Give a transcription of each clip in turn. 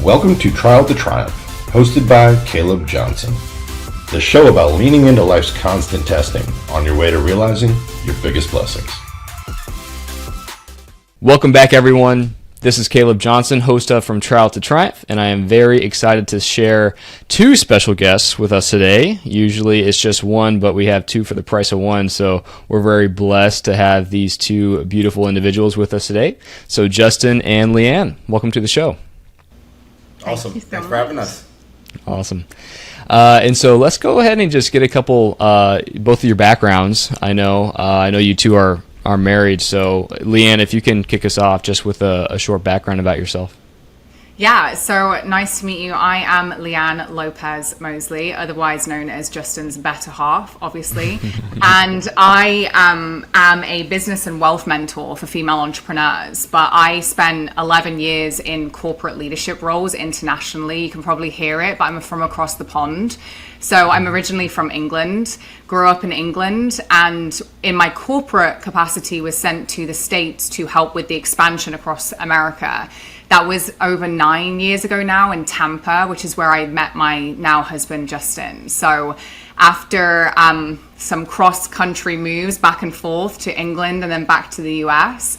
Welcome to Trial to Triumph, hosted by Caleb Johnson, the show about leaning into life's constant testing on your way to realizing your biggest blessings. Welcome back, everyone. This is Caleb Johnson, host of From Trial to Triumph, and I am very excited to share two special guests with us today. Usually it's just one, but we have two for the price of one, so we're very blessed to have these two beautiful individuals with us today. So Justin and Leanne, welcome to the show. Awesome. Thanks for having us. Awesome. And so let's go ahead and just get a couple, both of your backgrounds. I know you two are married. So Leanne, if you can kick us off just with a short background about yourself. Yeah, so nice to meet you. I am Leanne Lopez Mosley, otherwise known as Justin's better half, obviously. And I am a business and wealth mentor for female entrepreneurs. But I spent 11 years in corporate leadership roles internationally. You can probably hear it, but I'm from across the pond. So I'm originally from England, grew up in England, and in my corporate capacity was sent to the States to help with the expansion across America. That was over 9 years ago now in Tampa, which is where I met my now husband, Justin. So after some cross-country moves back and forth to England and then back to the US,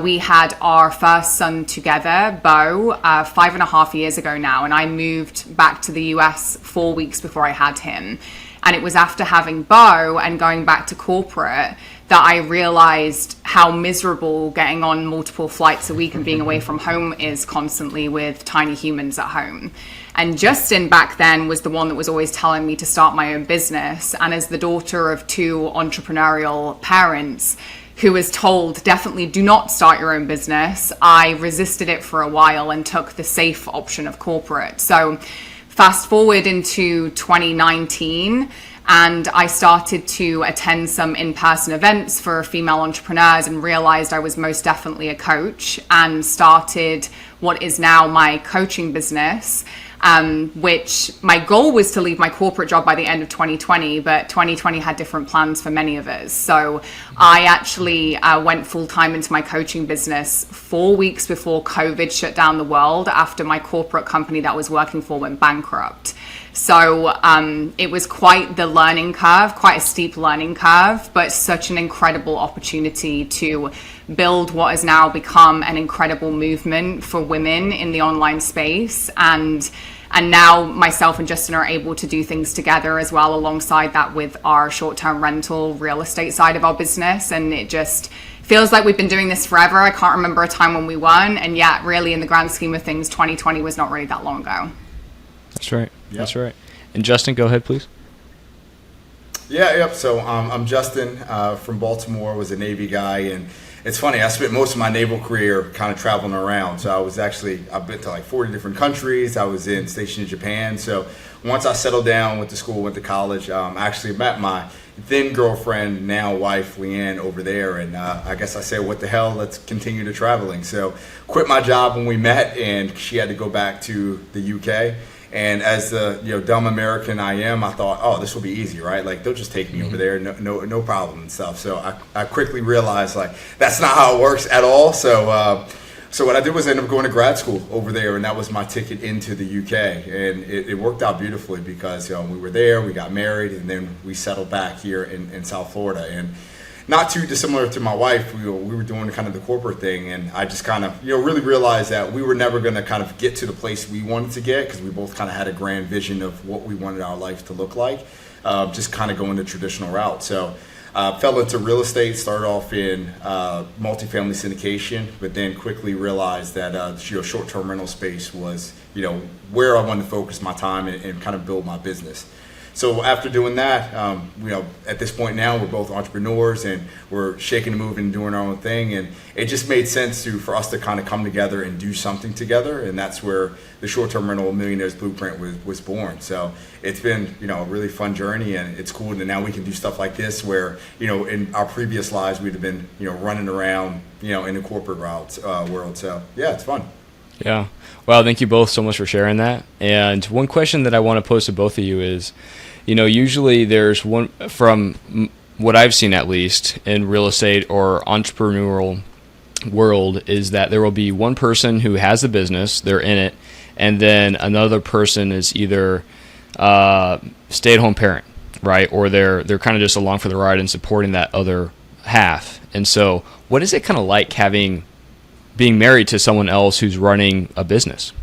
we had our first son together, Bo, 5.5 years ago now. And I moved back to the US 4 weeks before I had him. And it was after having Bo and going back to corporate that I realized how miserable getting on multiple flights a week and being away from home is constantly with tiny humans at home. And Justin back then was the one that was always telling me to start my own business. And as the daughter of two entrepreneurial parents who was told, definitely do not start your own business, I resisted it for a while and took the safe option of corporate. So fast forward into 2019, and I started to attend some in-person events for female entrepreneurs and realized I was most definitely a coach, and started what is now my coaching business, which my goal was to leave my corporate job by the end of 2020, but 2020 had different plans for many of us. So I actually went full-time into my coaching business 4 weeks before COVID shut down the world, after my corporate company that I was working for went bankrupt. So it was quite the learning curve, quite a steep learning curve, but such an incredible opportunity to build what has now become an incredible movement for women in the online space. And now myself and Justin are able to do things together as well, alongside that with our short-term rental real estate side of our business. And it just feels like we've been doing this forever. I can't remember a time when we weren't. And yet, really, in the grand scheme of things, 2020 was not really that long ago. That's right. Yep. That's right. And Justin, go ahead, please. Yep. So I'm Justin from Baltimore, was a Navy guy. And it's funny, I spent most of my naval career kind of traveling around. So I've been to like 40 different countries. I was stationed in Japan. So once I settled down, went to school, went to college, I actually met my then girlfriend, now wife, Leanne, over there. And I guess I said, what the hell, let's continue to traveling. So quit my job when we met, and she had to go back to the UK. And as the dumb American I am, I thought, oh, this will be easy, right? Like, they'll just take me over there, no problem and stuff. So I quickly realized, like, that's not how it works at all. So what I did was end up going to grad school over there, and that was my ticket into the UK. And it worked out beautifully because we were there, we got married, and then we settled back here in South Florida. And not too dissimilar to my wife, we were doing kind of the corporate thing, and I just kind of really realized that we were never going to kind of get to the place we wanted to get, because we both kind of had a grand vision of what we wanted our life to look like, just kind of going the traditional route. So fell into real estate, started off in multifamily syndication, but then quickly realized that short-term rental space was where I wanted to focus my time and kind of build my business. So after doing that, at this point now, we're both entrepreneurs and we're shaking and moving and doing our own thing. And it just made sense for us to kind of come together and do something together. And that's where the short-term rental Millionaire's Blueprint was born. So it's been, a really fun journey, and it's cool that now we can do stuff like this where, in our previous lives, we'd have been, running around, in the corporate world. So yeah, it's fun. Yeah. Well, thank you both so much for sharing that. And one question that I want to pose to both of you is, usually there's one, from what I've seen at least in real estate or entrepreneurial world, is that there will be one person who has the business, they're in it, and then another person is either stay-at-home parent, right? Or they're kind of just along for the ride and supporting that other half. And so what is it kind of like being married to someone else who's running a business?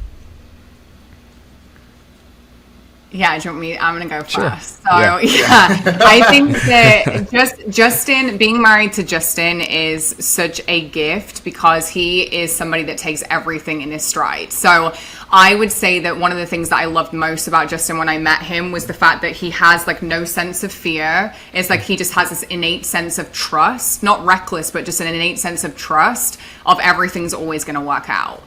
Yeah, do you want me? I'm going to go Sure. first. So, I think that Justin, being married to Justin is such a gift because he is somebody that takes everything in his stride. So, I would say that one of the things that I loved most about Justin when I met him was the fact that he has like no sense of fear. It's like he just has this innate sense of trust, not reckless, but just an innate sense of trust of everything's always going to work out.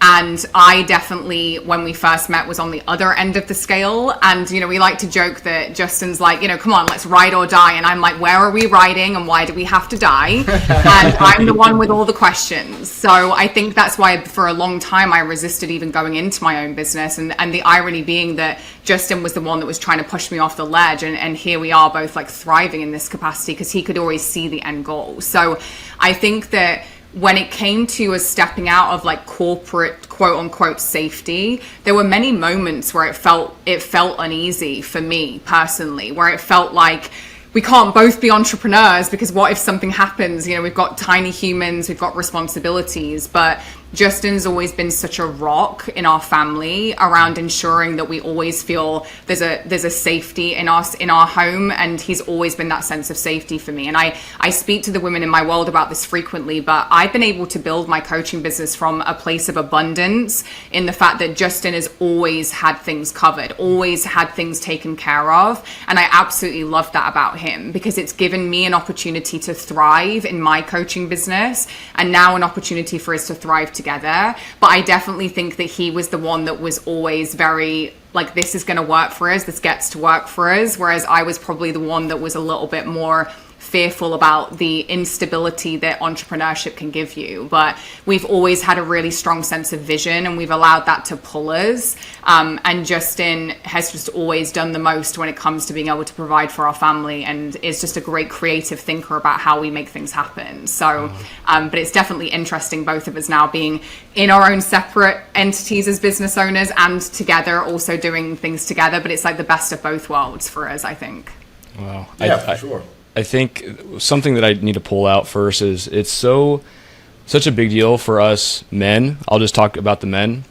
And I definitely, when we first met, was on the other end of the scale. And, we like to joke that Justin's like, come on, let's ride or die. And I'm like, where are we riding and why do we have to die? And I'm the one with all the questions. So I think that's why for a long time I resisted even going into my own business. And the irony being that Justin was the one that was trying to push me off the ledge. And here we are both like thriving in this capacity because he could always see the end goal. So I think that when it came to us stepping out of like corporate quote unquote safety, there were many moments where it felt uneasy for me personally, where it felt like we can't both be entrepreneurs because what if something happens? We've got tiny humans, we've got responsibilities, but Justin's always been such a rock in our family around ensuring that we always feel there's a safety in us, in our home. And he's always been that sense of safety for me. And I speak to the women in my world about this frequently, but I've been able to build my coaching business from a place of abundance in the fact that Justin has always had things covered, always had things taken care of. And I absolutely love that about him because it's given me an opportunity to thrive in my coaching business and now an opportunity for us to thrive together. But I definitely think that he was the one that was always very like, this is going to work for us, this gets to work for us, whereas I was probably the one that was a little bit more fearful about the instability that entrepreneurship can give you. But we've always had a really strong sense of vision and we've allowed that to pull us. And Justin has just always done the most when it comes to being able to provide for our family and is just a great creative thinker about how we make things happen. So, but it's definitely interesting, both of us now being in our own separate entities as business owners and together also doing things together. But it's like the best of both worlds for us, I think. Wow. Yeah, for sure. I think something that I need to pull out first is it's such a big deal for us men. I'll just talk about the men.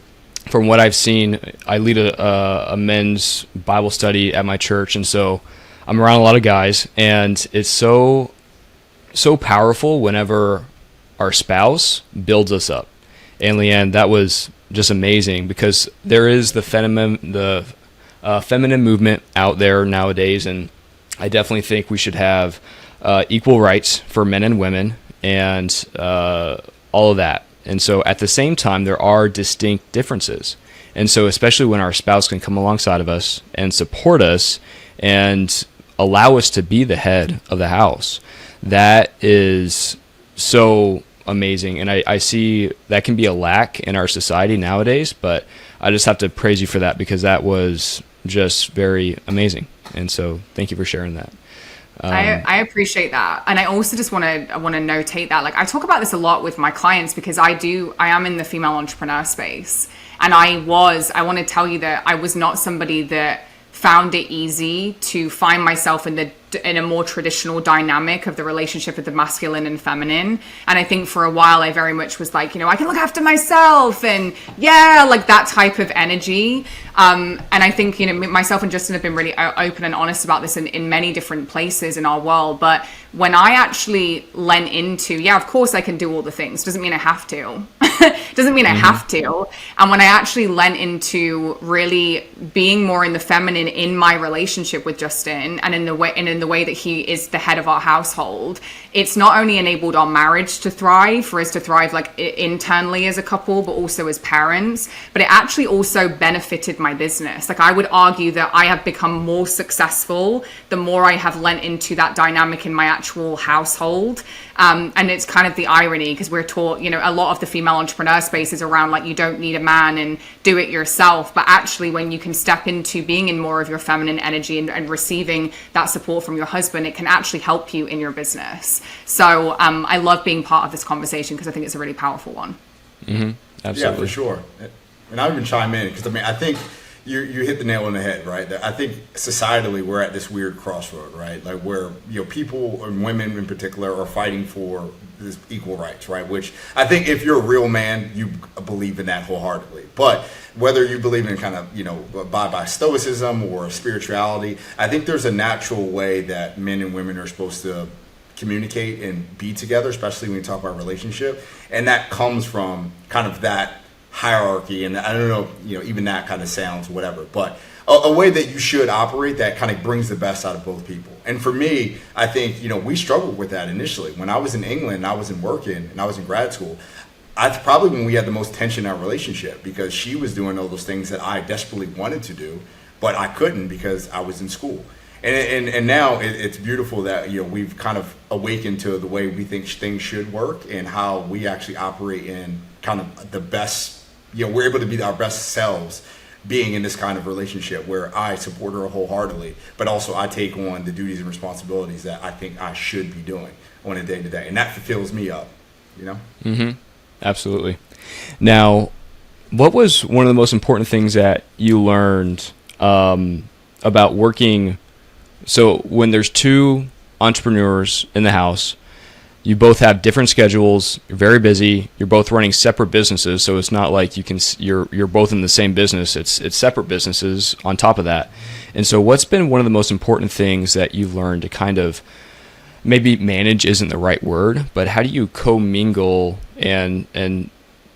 From what I've seen, I lead a men's Bible study at my church, and so I'm around a lot of guys, and it's so powerful whenever our spouse builds us up. And Leanne, that was just amazing because there is the feminine movement out there nowadays, and I definitely think we should have equal rights for men and women and all of that. And so at the same time, there are distinct differences. And so especially when our spouse can come alongside of us and support us and allow us to be the head of the house, that is so amazing. And I see that can be a lack in our society nowadays, but I just have to praise you for that because that was just very amazing. And so thank you for sharing that. I appreciate that. And I also just want to notate that, like, I talk about this a lot with my clients because I am in the female entrepreneur space. And I want to tell you that I was not somebody that found it easy to find myself in a more traditional dynamic of the relationship of the masculine and feminine. And I think for a while I very much was like, I can look after myself and like that type of energy. And I think, myself and Justin have been really open and honest about this in many different places in our world. But when I actually lent into, of course I can do all the things. Doesn't mean I have to. Doesn't mean I have to. And when I actually lent into really being more in the feminine in my relationship with Justin and in the way that he is the head of our household, it's not only enabled our marriage to thrive, for us to thrive like internally as a couple, but also as parents, but it actually also benefited my business. Like, I would argue that I have become more successful the more I have lent into that dynamic in my actual household. And it's kind of the irony because we're taught, a lot of the female entrepreneur space is around like, you don't need a man and do it yourself. But actually, when you can step into being in more of your feminine energy and receiving that support from your husband, it can actually help you in your business. So I love being part of this conversation because I think it's a really powerful one. Mm-hmm. Absolutely. Yeah, for sure. and I'll even chime in because I think you hit the nail on the head, right? I think societally we're at this weird crossroad, right? Like where people and women in particular are fighting for this equal rights, right? Which I think if you're a real man, you believe in that wholeheartedly. But whether you believe in kind of by stoicism or spirituality, I think there's a natural way that men and women are supposed to communicate and be together, especially when you talk about relationship, and that comes from kind of that hierarchy. And I don't know, even that kind of sounds whatever, but a way that you should operate that kind of brings the best out of both people. And for me, I think we struggled with that initially. When I was in England and I wasn't working and I was in grad school, that's probably when we had the most tension in our relationship, because she was doing all those things that I desperately wanted to do, but I couldn't because I was in school. And now it's beautiful that we've kind of awakened to the way we think things should work and how we actually operate in kind of the best. We're able to be our best selves being in this kind of relationship where I support her wholeheartedly, but also I take on the duties and responsibilities that I think I should be doing on a day to day, and that fulfills me up. Mm-hmm. Absolutely. Now, what was one of the most important things that you learned about working? So when there's two entrepreneurs in the house, you both have different schedules, you're very busy, you're both running separate businesses, so it's not like you're both in the same business, it's separate businesses on top of that. And so what's been one of the most important things that you've learned to kind of, maybe manage isn't the right word, but how do you commingle and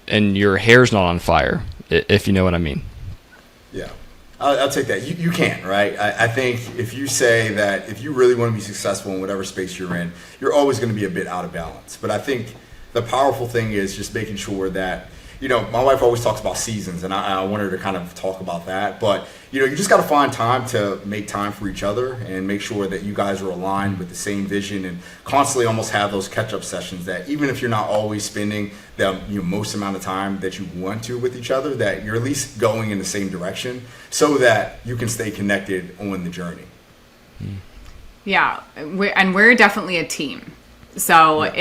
your hair's not on fire, if you know what I mean? Yeah. I'll take that. You can't, right? I think if you say that if you really want to be successful in whatever space you're in, you're always going to be a bit out of balance. But I think the powerful thing is just making sure that, my wife always talks about seasons, and I want her to kind of talk about that. But, you just got to find time to make time for each other and make sure that you guys are aligned with the same vision, and constantly almost have those catch-up sessions that even if you're not always spending the most amount of time that you want to with each other, that you're at least going in the same direction so that you can stay connected on the journey. Yeah, we're definitely a team. So,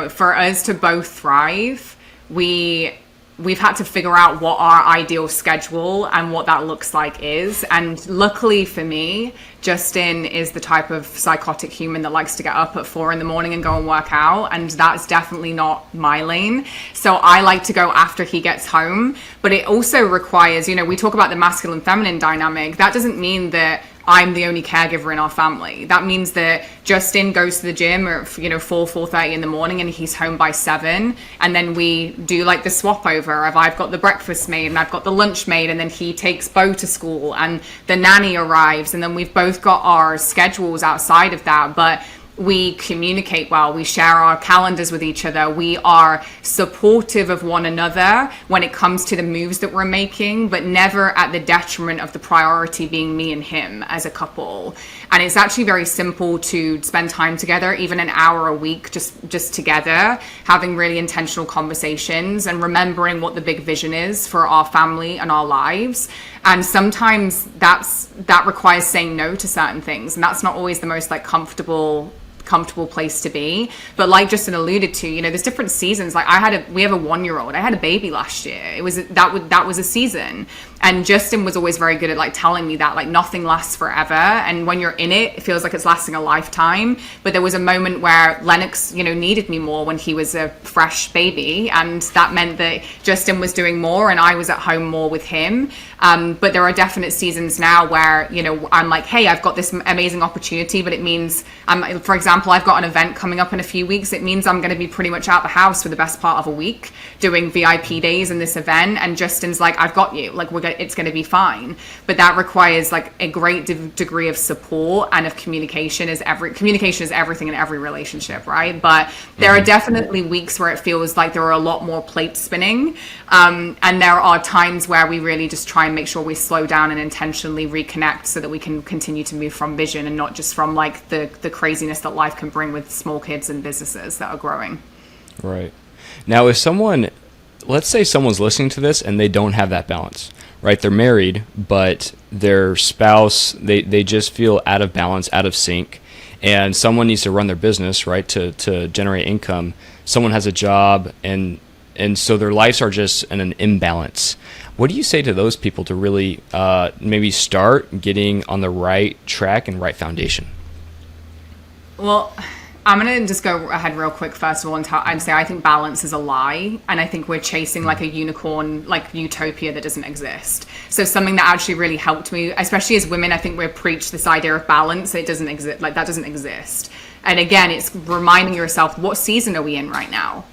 for us to both thrive, we've had to figure out what our ideal schedule and what that looks like is. And luckily for me, Justin is the type of psychotic human that likes to get up at 4 a.m. and go and work out. And that's definitely not my lane. So I like to go after he gets home. But it also requires, we talk about the masculine feminine dynamic. That doesn't mean that I'm the only caregiver in our family. That means that Justin goes to the gym at 4:30 in the morning and he's home by 7, and then we do like the swap over of I've got the breakfast made and I've got the lunch made, and then he takes Bo to school and the nanny arrives, and then we've both got our schedules outside of that, but we communicate well, we share our calendars with each other, we are supportive of one another when it comes to the moves that we're making, but never at the detriment of the priority being me and him as a couple. And it's actually very simple to spend time together, even an hour a week, just together, having really intentional conversations and remembering what the big vision is for our family and our lives. And sometimes that requires saying no to certain things, and that's not always the most comfortable place to be. But like Justin alluded to, there's different seasons. Like we have a 1-year-old. I had a baby last year. That was a season. And Justin was always very good at telling me that nothing lasts forever. And when you're in it, it feels like it's lasting a lifetime. But there was a moment where Lennox, needed me more when he was a fresh baby. And that meant that Justin was doing more and I was at home more with him. But there are definite seasons now where, I'm like, hey, I've got this amazing opportunity, but it means, for example, I've got an event coming up in a few weeks. It means I'm going to be pretty much out the house for the best part of a week doing VIP days in this event. And Justin's like, I've got you. It's going to be fine. But that requires a great degree of support and of communication. Communication is everything in every relationship, right? But there are definitely weeks where it feels like there are a lot more plates spinning. And there are times where we really just try and make sure we slow down and intentionally reconnect so that we can continue to move from vision and not just from the craziness that life can bring with small kids and businesses that are growing. Right. Now, let's say someone's listening to this and they don't have that balance, right? They're married, but their spouse, they just feel out of balance, out of sync, and someone needs to run their business, right, to generate income. Someone has a job, and so their lives are just in an imbalance. What do you say to those people to really maybe start getting on the right track and right foundation? Well, I'm going to just go ahead real quick, first of all, and say I think balance is a lie. And I think we're chasing like a unicorn, like utopia that doesn't exist. So something that actually really helped me, especially as women, I think we preach this idea of balance. It doesn't exist. Like that doesn't exist. And again, it's reminding yourself, what season are we in right now?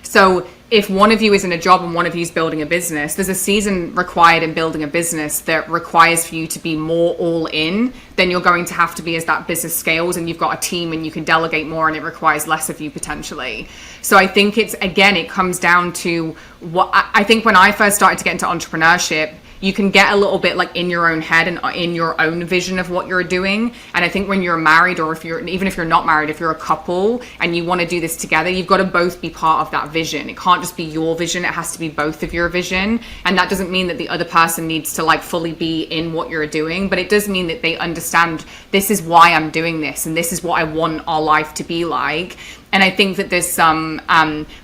So if one of you is in a job and one of you is building a business, there's a season required in building a business that requires for you to be more all in than you're going to have to be as that business scales and you've got a team and you can delegate more and it requires less of you potentially. So I think it comes down to what I think when I first started to get into entrepreneurship, you can get a little bit like in your own head and in your own vision of what you're doing. And I think when you're married, or even if you're not married, if you're a couple and you want to do this together, you've got to both be part of that vision. It can't just be your vision. It has to be both of your vision. And that doesn't mean that the other person needs to like fully be in what you're doing, but it does mean that they understand this is why I'm doing this and this is what I want our life to be like. And I think that there's some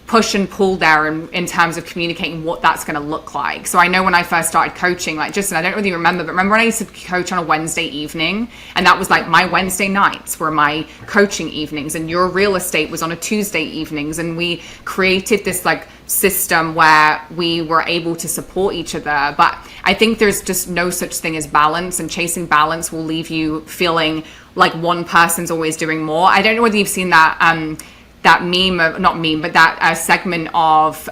push and pull there in terms of communicating what that's going to look like. So I know when I first started coaching, like Justin, I don't really remember, but remember when I used to coach on a Wednesday evening? And that was like my Wednesday nights were my coaching evenings, and your real estate was on a Tuesday evenings. And we created this like system where we were able to support each other. But I think there's just no such thing as balance, and chasing balance will leave you feeling like one person's always doing more. I don't know whether you've seen that segment of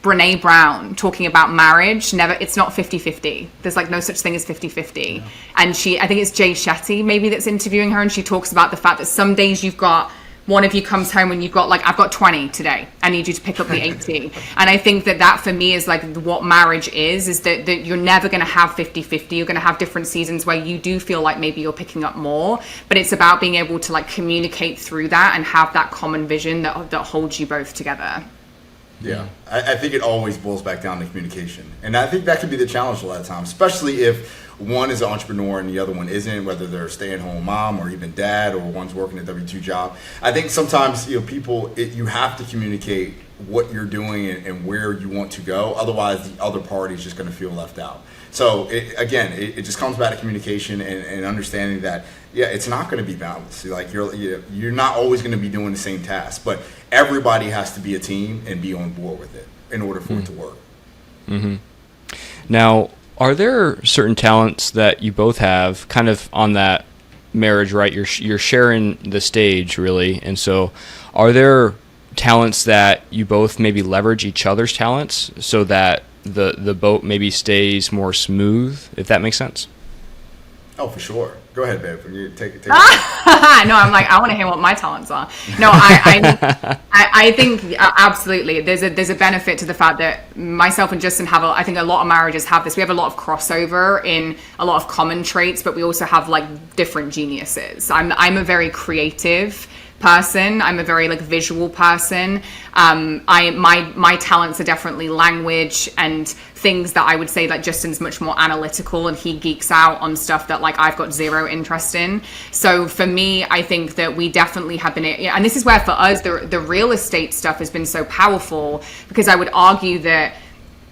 Brene Brown talking about marriage. It's not 50-50. There's like no such thing as 50-50. Yeah. And I think it's Jay Shetty maybe that's interviewing her, and she talks about the fact that some days you've got one of you comes home and you've got like, I've got 20 today. I need you to pick up the 80. And I think that for me is like what marriage is that you're never going to have 50-50. You're going to have different seasons where you do feel like maybe you're picking up more, but it's about being able to like communicate through that and have that common vision that holds you both together. Yeah, I think it always boils back down to communication. And I think that can be the challenge a lot of times, especially if one is an entrepreneur and the other one isn't, whether they're a stay-at-home mom or even dad, or one's working a W-2 job. I think sometimes, you have to communicate what you're doing and where you want to go. Otherwise, the other party is just going to feel left out. So it just comes back to communication and understanding that, it's not going to be balanced. Like you're not always going to be doing the same task, but everybody has to be a team and be on board with it in order for it to work. Mm-hmm. Now, are there certain talents that you both have kind of on that marriage, right? You're sharing the stage really. And so are there talents that you both maybe leverage each other's talents so that the boat maybe stays more smooth, if that makes sense? Oh, for sure. Go ahead, babe. You take it. No, I'm like, I want to hear what my talents are. No, I think absolutely. There's a benefit to the fact that myself and Justin I think a lot of marriages have this. We have a lot of crossover in a lot of common traits, but we also have like different geniuses. I'm a very creative person. I'm a very like visual person. My talents are definitely language and things that I would say that Justin's much more analytical, and he geeks out on stuff that like I've got zero interest in. So for me, I think that we definitely have been, and this is where for us the real estate stuff has been so powerful, because I would argue that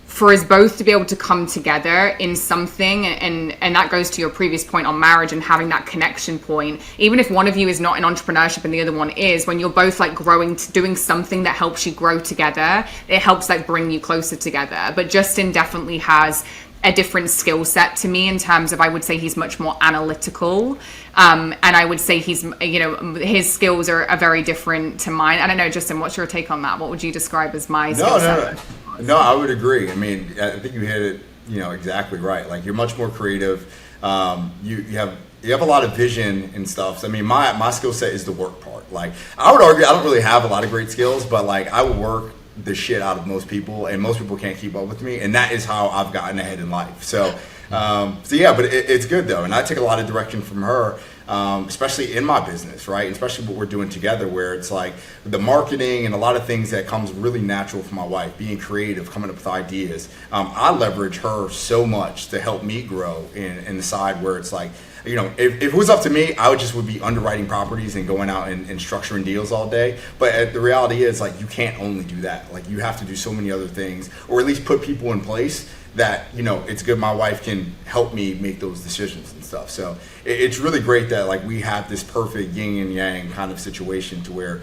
for us both to be able to come together in something, and that goes to your previous point on marriage and having that connection point, even if one of you is not in entrepreneurship and the other one is, when you're both like growing, doing something that helps you grow together, it helps like bring you closer together. But Justin definitely has a different skill set to me in terms of, I would say he's much more analytical, and I would say he's, his skills are very different to mine. I don't know, Justin, what's your take on that? What would you describe as my skill set? No, I would agree. I mean, I think you hit it, exactly right. Like, you're much more creative. You have a lot of vision and stuff. So, I mean, my skill set is the work part. Like, I would argue I don't really have a lot of great skills, but like I would work the shit out of most people, and most people can't keep up with me, and that is how I've gotten ahead in life. So but it's good though, and I take a lot of direction from her, especially in my business, right? And especially what we're doing together, where it's like the marketing and a lot of things that comes really natural for my wife, being creative, coming up with ideas. I leverage her so much to help me grow in the side where it's like, if it was up to me, I would be underwriting properties and going out and structuring deals all day. But the reality is, like, you can't only do that. Like, you have to do so many other things, or at least put people in place that, it's good my wife can help me make those decisions and stuff. So it's really great that like we have this perfect yin and yang kind of situation to where,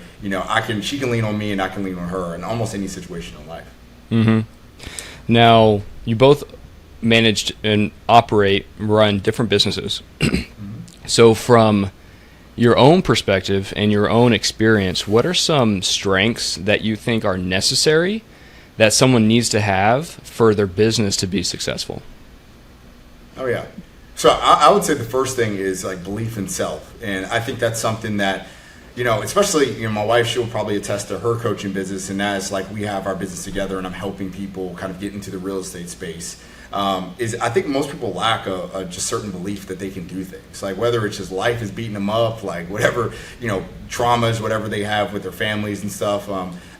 she can lean on me and I can lean on her in almost any situation in life. Mm-hmm. Now, you both managed and run different businesses. So from your own perspective and your own experience, what are some strengths that you think are necessary that someone needs to have for their business to be successful? Oh, yeah. So I would say the first thing is like belief in self. And I think that's something that, especially, my wife, she'll probably attest to her coaching business. And that is like we have our business together and I'm helping people kind of get into the real estate space. I think most people lack a just certain belief that they can do things. Like whether it's just life is beating them up, like whatever, traumas, whatever they have with their families and stuff.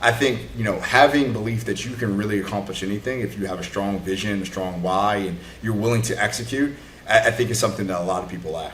I think, having belief that you can really accomplish anything if you have a strong vision, a strong why, and you're willing to execute, I think is something that a lot of people lack.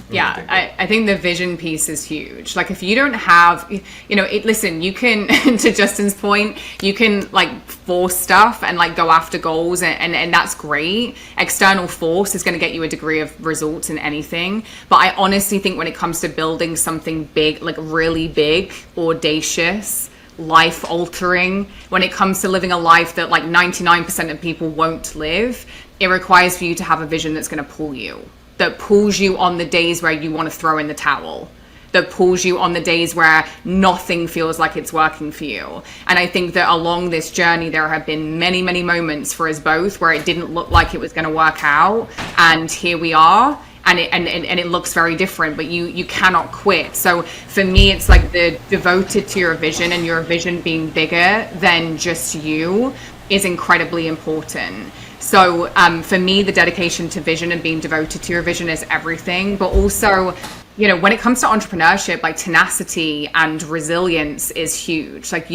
Yeah, I think the vision piece is huge. Like if you don't have, listen, you can, to Justin's point, you can like force stuff and like go after goals and that's great. External force is going to get you a degree of results in anything. But I honestly think when it comes to building something big, like really big, audacious, life altering, when it comes to living a life that like 99% of people won't live, it requires for you to have a vision that's going to pull you. That pulls you on the days where you want to throw in the towel, that pulls you on the days where nothing feels like it's working for you. And I think that along this journey, there have been many, many moments for us both where it didn't look like it was going to work out. And here we are. And it looks very different, but you cannot quit. So for me, it's like the devoted to your vision, and your vision being bigger than just you is incredibly important. So for me, the dedication to vision and being devoted to your vision is everything. But also, when it comes to entrepreneurship, like tenacity and resilience is huge. Like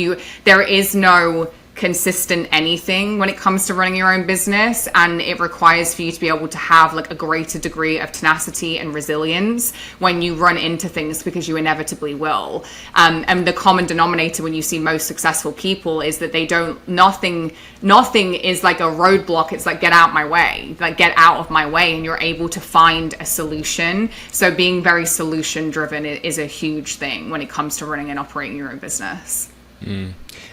there is no consistent anything when it comes to running your own business, and it requires for you to be able to have like a greater degree of tenacity and resilience when you run into things, because you inevitably will. And the common denominator when you see most successful people is that they nothing is like a roadblock. It's like, get out my way, like get out of my way, and you're able to find a solution. So being very solution driven is a huge thing when it comes to running and operating your own business.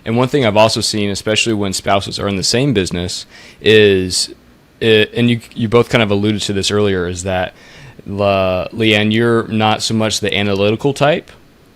And one thing I've also seen, especially when spouses are in the same business, is, and you both kind of alluded to this earlier, is that, Leanne, you're not so much the analytical type,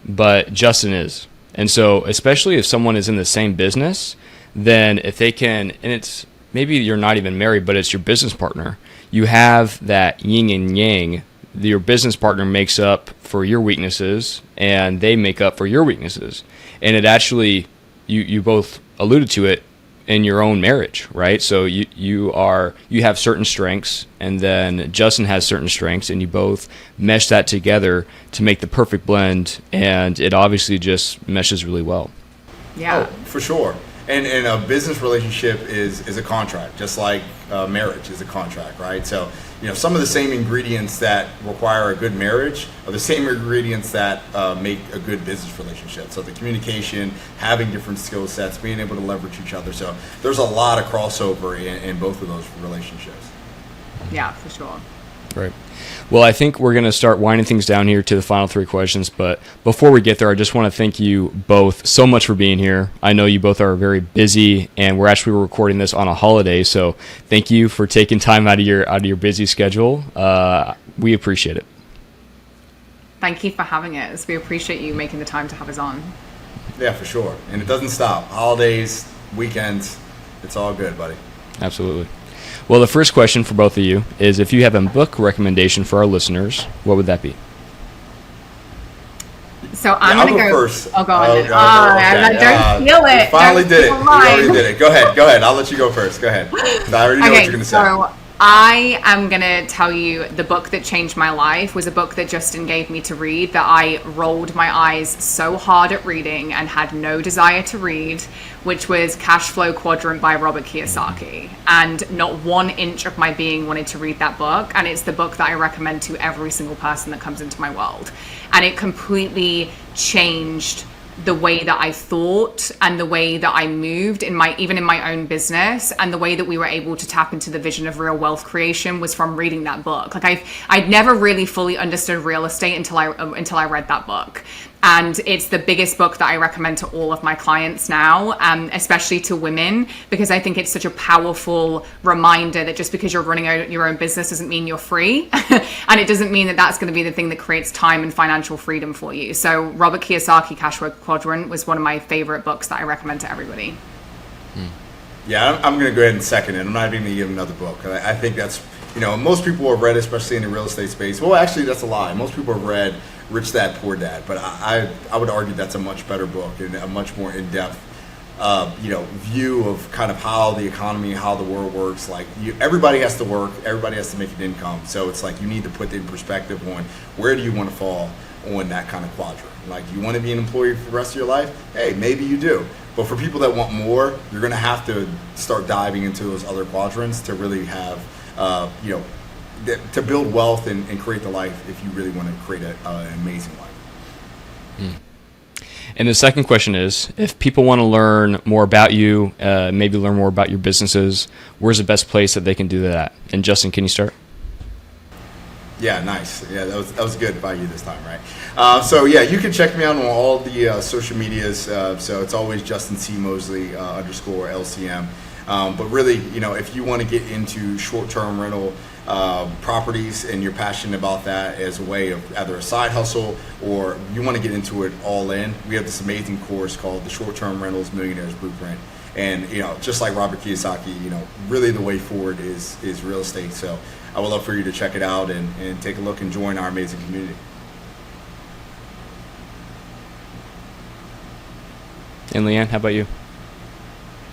but Justin is. And so especially if someone is in the same business, then if they can, and it's maybe you're not even married, but it's your business partner, you have that yin and yang. Your business partner makes up for your weaknesses and they make up for your weaknesses. And it actually, you both alluded to it in your own marriage, right? So you have certain strengths, and then Justin has certain strengths, and you both mesh that together to make the perfect blend, and it obviously just meshes really well. Yeah, for sure. And a business relationship is a contract, just like marriage is a contract, right? So, some of the same ingredients that require a good marriage are the same ingredients that make a good business relationship. So the communication, having different skill sets, being able to leverage each other. So there's a lot of crossover in both of those relationships. Yeah, for sure. Right. Well, I think we're going to start winding things down here to the final three questions. But before we get there, I just want to thank you both so much for being here. I know you both are very busy, and we're actually recording this on a holiday. So thank you for taking time out of your busy schedule. We appreciate it. Thank you for having us. We appreciate you making the time to have us on. Yeah, for sure. And it doesn't stop. Holidays, weekends, it's all good, buddy. Absolutely. Well, the first question for both of you is, if you have a book recommendation for our listeners, what would that be? So I'm going to go first. Oh, go on. Okay. Don't feel it. You finally did it. You already Mine. did it. Go ahead. I'll let you go first. Go ahead. I already know what you're going to say. So I am going to tell you the book that changed my life was a book that Justin gave me to read that I rolled my eyes so hard at reading and had no desire to read, which was Cash Flow Quadrant by Robert Kiyosaki. And not 1 inch of my being wanted to read that book. And it's the book that I recommend to every single person that comes into my world. And it completely changed the way that I thought and the way that I moved even in my own business, and the way that we were able to tap into the vision of real wealth creation was from reading that book. Like I'd never really fully understood real estate until I read that book. And it's the biggest book that I recommend to all of my clients now, especially to women, because I think it's such a powerful reminder that just because you're running your own business doesn't mean you're free. And it doesn't mean that that's going to be the thing that creates time and financial freedom for you. So Robert Kiyosaki, Cash Flow Quadrant, was one of my favorite books that I recommend to everybody. Yeah, I'm going to go ahead and second it. I'm not even going to give another book. I think that's, most people have read, especially in the real estate space. Well, actually, that's a lie. Most people have read Rich Dad, Poor Dad, but I would argue that's a much better book and a much more in-depth, view of kind of how the economy, how the world works. Like everybody has to work, everybody has to make an income. So it's like you need to put in perspective on where do you want to fall on that kind of quadrant. Like you want to be an employee for the rest of your life? Hey, maybe you do. But for people that want more, you're going to have to start diving into those other quadrants to really have, to build wealth and create the life if you really want to create an amazing life. And the second question is, if people want to learn more about you, maybe learn more about your businesses, where's the best place that they can do that? And Justin, can you start? Yeah, nice. Yeah, that was good by you this time, right? So yeah, you can check me out on all the social medias. So it's always Justin C. Mosley _ LCM. But really, if you want to get into short-term rental properties and you're passionate about that as a way of either a side hustle or you want to get into it all in, we have this amazing course called the Short-Term Rentals Millionaire's Blueprint. And just like Robert Kiyosaki, really the way forward is real estate. So I would love for you to check it out and take a look and join our amazing community. And Leanne, how about you?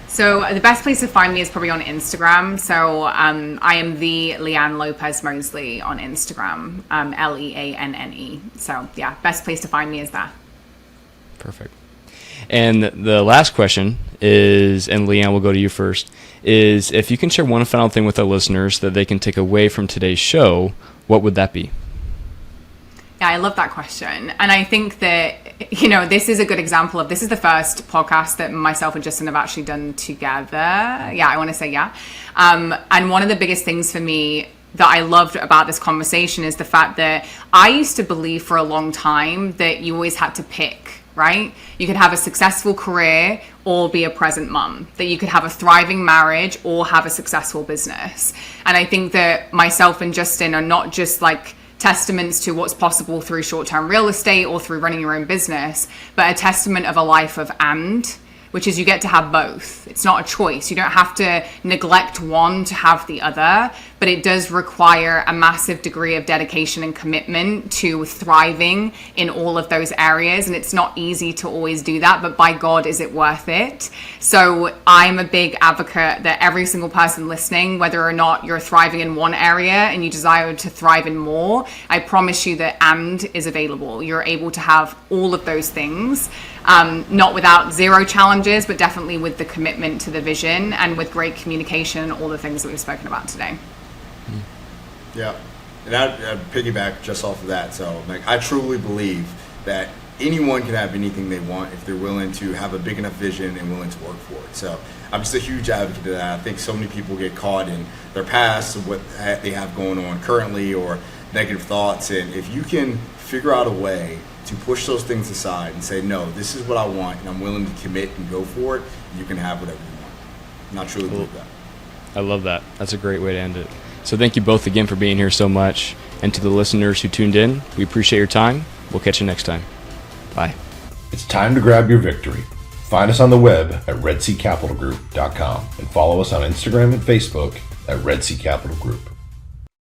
So the best place to find me is probably on Instagram. So I am the Leanne Lopez Mosley on Instagram, Leanne. So yeah, best place to find me is there. Perfect. And the last question is, and Leanne, we'll go to you first, is if you can share one final thing with our listeners that they can take away from today's show, what would that be? Yeah, I love that question. And I think that, this is a good example of, this is the first podcast that myself and Justin have actually done together. Yeah, I want to say yeah. And one of the biggest things for me that I loved about this conversation is the fact that I used to believe for a long time that you always had to pick, right? You could have a successful career or be a present mom, that you could have a thriving marriage or have a successful business. And I think that myself and Justin are not just like testaments to what's possible through short-term real estate or through running your own business, but a testament of a life of which is you get to have both. It's not a choice. You don't have to neglect one to have the other, but it does require a massive degree of dedication and commitment to thriving in all of those areas. And it's not easy to always do that, but by God, is it worth it? So I'm a big advocate that every single person listening, whether or not you're thriving in one area and you desire to thrive in more, I promise you that is available. You're able to have all of those things. Not without zero challenges, but definitely with the commitment to the vision and with great communication and all the things that we've spoken about today. Yeah, and I'd piggyback just off of that. So I truly believe that anyone can have anything they want if they're willing to have a big enough vision and willing to work for it. So I'm just a huge advocate of that. I think so many people get caught in their past, what they have going on currently, or negative thoughts. And if you can figure out a way to push those things aside and say, no, this is what I want, and I'm willing to commit and go for it, you can have whatever you want. And I truly believe that. I love that. That's a great way to end it. So thank you both again for being here so much. And to the listeners who tuned in, we appreciate your time. We'll catch you next time. Bye. It's time to grab your victory. Find us on the web at redseacapitalgroup.com and follow us on Instagram and Facebook at Red Sea Capital Group.